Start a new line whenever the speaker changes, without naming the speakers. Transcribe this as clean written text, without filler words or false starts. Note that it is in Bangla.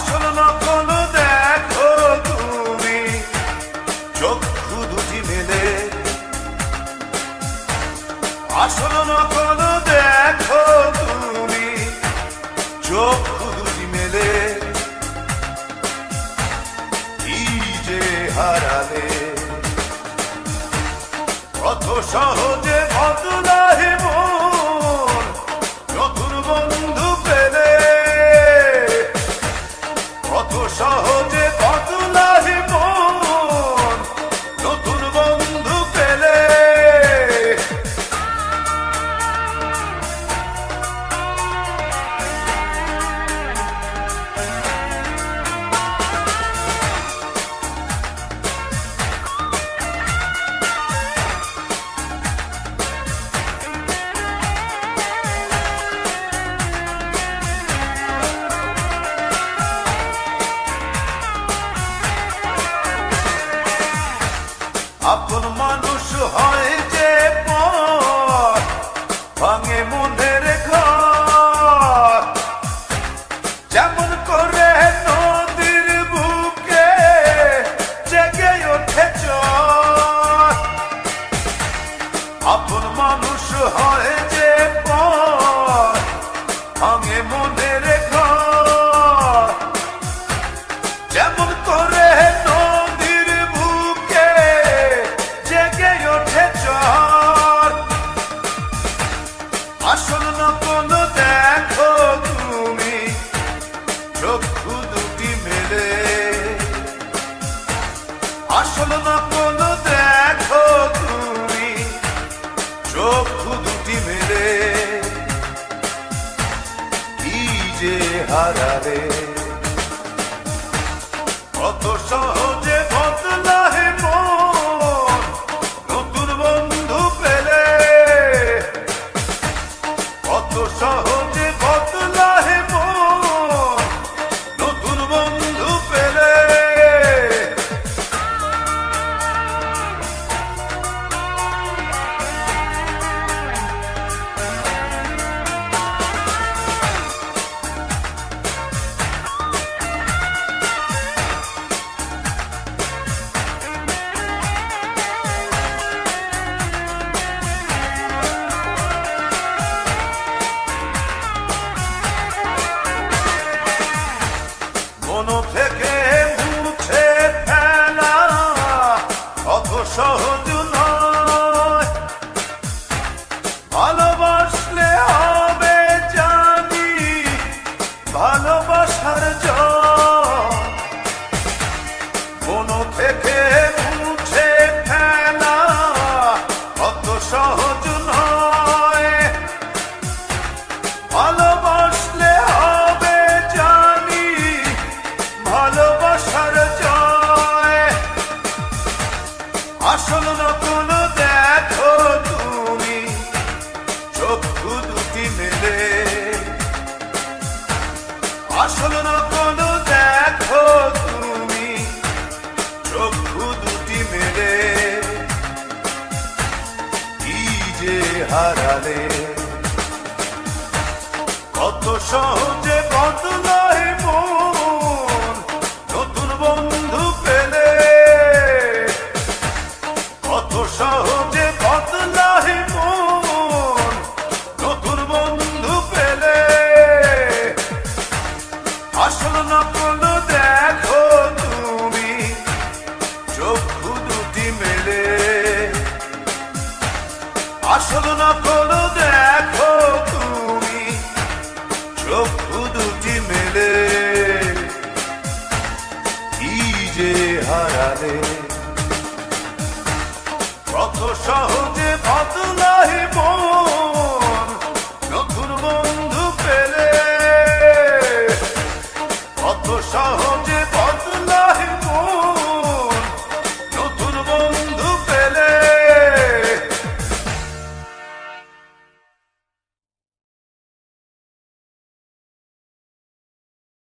আসল নকল দেখো তুমি চক্ষু দুটি মেলে, আসল নকল দেখো তুমি চক্ষু দুটি মেলে, কি যে হারালে কত সহজে বদলাহে মন নতুন বন্ধু পেলে, কত সহজে বদলাহে মন নতুন বন্ধু পেলে। আপন মানুষ হয় যে পর ভাঙে মনের ঘর, যেমন করে নদীর বুকে জেগে ওঠে চর। আপন মানুষ হয় যে পর ভাঙে মনের ঘর, যেমন করে আসল নকল দেখো তুমি চক্ষু দুটি মেলে, আসল নকল দেখো তুমি চক্ষু দুটি মেলে, কি যে হারালে কত সহজে বদলাহে মন নতুন বন্ধু পেলে, কত সহজে বদলাহে মন নতুন বন্ধু পেলে। মন থেকে মুছে ফেলা অত সহজ নয়, ভালোবাসলে হবে জানি ভালোবাসার জয়। মন থেকে মুছে ফেলা অত সহজ নয়, ভালোবাসলে হবে জানি ভালোবাসার জয়। আসল নকল দেখো তুমি চক্ষু দুটি মেলে, আসল নকল দেখো তুমি চক্ষু দুটি মেলে, কি যে হারালে কত সহজে বদলায় মন নতুন বন্ধু পেলে, কত সহজে বদলায় মন নতুন বন্ধু পেলে। আসল নকল দেখো তুমি চক্ষু দুটি মেলে, আসল নকল দেখো তুমি চক্ষু দুটি মেলে, কি যে হারালে কত সহজে বদলাহে মন নতুন বন্ধু পেলে, কত সহজে